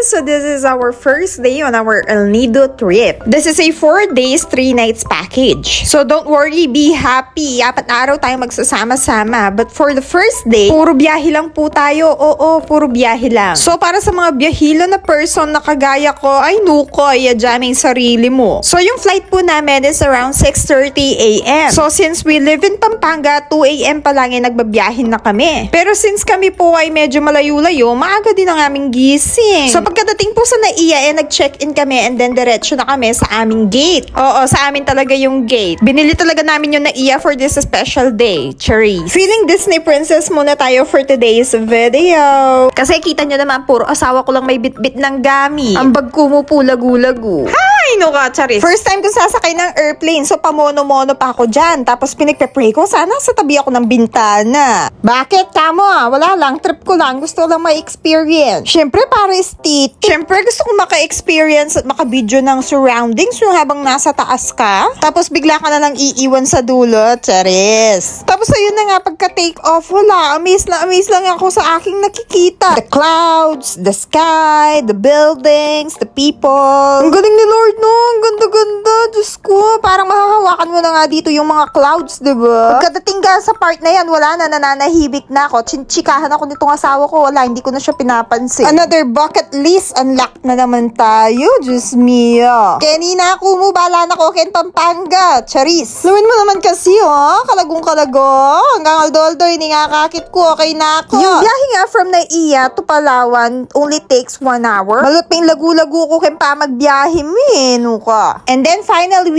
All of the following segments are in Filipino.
So this is our first day on our El Nido trip. This is a 4 days, 3 nights package. So don't worry, be happy. 4 araw tayo magsasama-sama. But for the first day, puro biyahe lang po tayo. Oo, puro biyahe lang. So para sa mga biyahilo na person na kagaya ko, ay nuko, i-jamming sarili mo. So yung flight po namin is around 6:30 AM. So since we live in Pampanga, 2 AM pa lang nagbabiyahin na kami. Pero since kami po ay medyo malayo-layo, maaga din ang aming gising. So pagkadating po sa NAIA, nag-check-in kami and then diretso na kami sa aming gate. Oo, sa amin talaga yung gate. Binili talaga namin yung NAIA for this special day. Cherry. Feeling Disney princess muna tayo for today's video. Kasi kita nyo naman, puro asawa ko lang may bit-bit ng gamit. Ang bag ko mo po lagu-lagu. Hi, no ka, Charis. First time ko sasakay ng airplane, so pamono-mono pa ako dyan. Tapos pinagpe-pray ko, sana sa tabi ako ng bintana. Bakit? Kamo wala lang, trip ko lang. Gusto lang ma-experience. Siyempre, para estate. Siyempre, gusto ko maka-experience at maka-video ng surroundings yung habang nasa taas ka. Tapos bigla ka na lang iiwan sa dulo, Charis. Tapos ayun na nga, pagka-take off, wala. Amaze lang ako sa aking nakikita. The clouds, the sky, the buildings, the people. Ang galing ni Lord, no? Ang ganda-ganda. Diyos ko, parang mahahawakan mo na nga dito yung mga clouds, diba? Pagkadating ka sa part na yan, wala na, nananahibik na ako. Chinchikahan ako nitong asawa ko. Wala, hindi ko na siya pinapansin. Another bucket list. Unlocked na naman tayo. Diyos mio. Kenina ako mo, bala na ko ken Pampanga. Charis. Luwin mo naman kasi, oh. Kalagong-kalago. Hanggang aldoldo, hindi nga kakit ko. Okay na ako. Yung biyahe nga from NAIA to Palawan only takes 1 hour. Maluping lagu-lagu ko ken pa magbiyahe mo, ka. And then finally,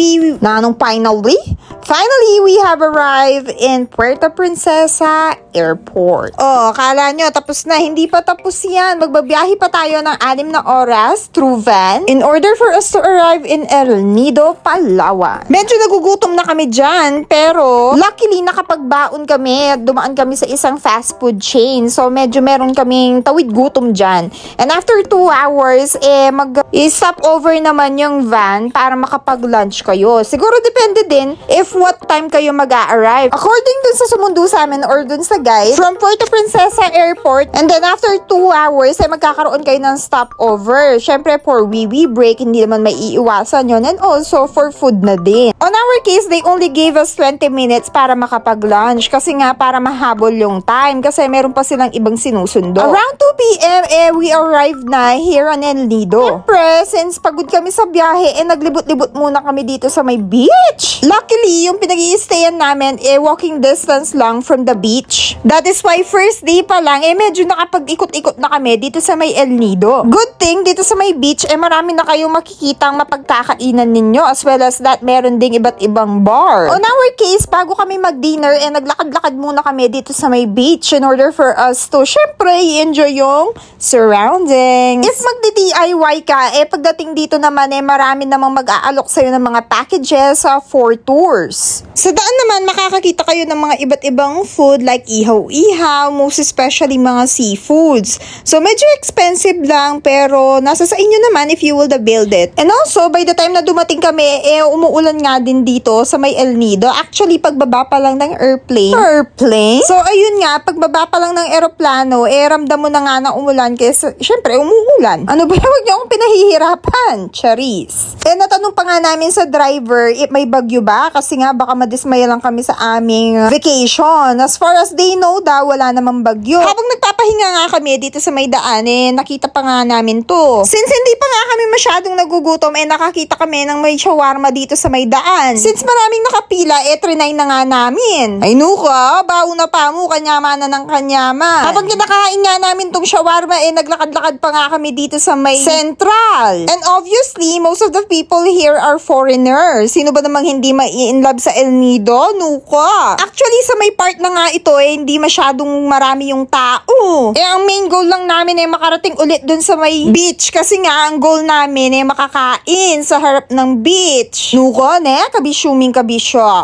Finally, we have arrived in Puerto Princesa Airport. Oh, akala nyo, tapos na. Hindi pa tapos yan. Magbabiyahe pa tayo ng 6 na oras through van in order for us to arrive in El Nido, Palawan. Medyo nagugutom na kami dyan, pero luckily nakapagbaon kami at dumaan kami sa isang fast food chain. So, medyo meron kaming tawid gutom dyan. And after 2 hours, mag-stop over naman yung van para makapag-lunch kayo. Siguro depende din if what time kayo mag-a-arrive. According dun sa sumundo sa amin or dun sa guide, from Puerto Princesa Airport, and then after 2 hours, ay magkakaroon kayo ng stopover. Syempre, for wee-wee break, hindi naman may iiwasan yun. And also, for food na din. On our case, they only gave us 20 minutes para makapag-lunch. Kasi nga, para mahabol yung time. Kasi meron pa silang ibang sinusundo. Around 2 PM, we arrived na here on El Nido. Syempre, since pagod kami sa biyahe, naglibot-libot muna kami dito sa may beach. Luckily, yung pinag-i-stayan namin, walking distance lang from the beach. That is why first day pa lang, medyo nakapag-ikot-ikot na kami dito sa may El Nido. Good thing, dito sa may beach, marami na kayong makikitang mapagkakainan ninyo, as well as that, meron ding iba't ibang bar. On our case, bago kami mag-dinner, naglakad-lakad muna kami dito sa may beach in order for us to, syempre, i-enjoy yung surroundings. If magdi-DIY ka, pagdating dito naman, marami namang mag-aalok sa'yo ng mga packages for tours. Sa daan naman, makakakita kayo ng mga iba't ibang food like ihaw-ihaw, most especially mga seafoods. So, medyo expensive lang, pero nasa sa inyo naman if you will build it. And also, by the time na dumating kami, umuulan nga din dito sa may El Nido. Actually, pagbaba pa lang ng airplane. So, ayun nga, pagbaba pa lang ng aeroplano, ramdam mo na nga na umulan kasi, syempre, umuulan. Ano ba? Huwag niyo akong pinahihirapan. Charis. Natanong pa nga namin sa driver, may bagyo ba? Kasi nga, baka madismaya lang kami sa aming vacation. As far as they know daw, wala namang bagyo. Habang nagpapahinga nga kami dito sa may daan, nakita pa nga namin to. Since hindi pa nga kami masyadong nagugutom, nakakita kami ng may shawarma dito sa may daan. Since maraming nakapila, trinay na nga namin. Ay nuka, bauna pa mo, kanyama na ng kanyama. Habang kinakain nga namin tong shawarma, naglakad-lakad pa nga kami dito sa may Central. And obviously, most of the people here are foreigners. Sino ba namang hindi mai-inlove sa El Nido? Nuka. Actually, sa may part na nga ito, hindi masyadong marami yung tao. Ang main goal lang namin makarating ulit dun sa may beach. Kasi nga, ang goal namin makakain sa harap ng beach. Nuka, kabisyo.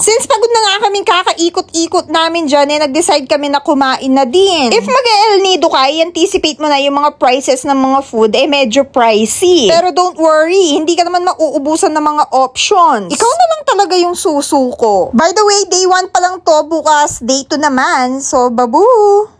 Since pagod na nga kaming kakaikot-ikot namin dyan, nag-decide kami na kumain na din. If mag-El Nido ka, i-anticipate mo na yung mga prices ng mga food, medyo pricey. Pero don't worry, hindi ka naman mauubusan ng mga options. Ikaw na lang talaga yung susuko. By the way, day 1 pa lang to, bukas day 2 naman. So, babu!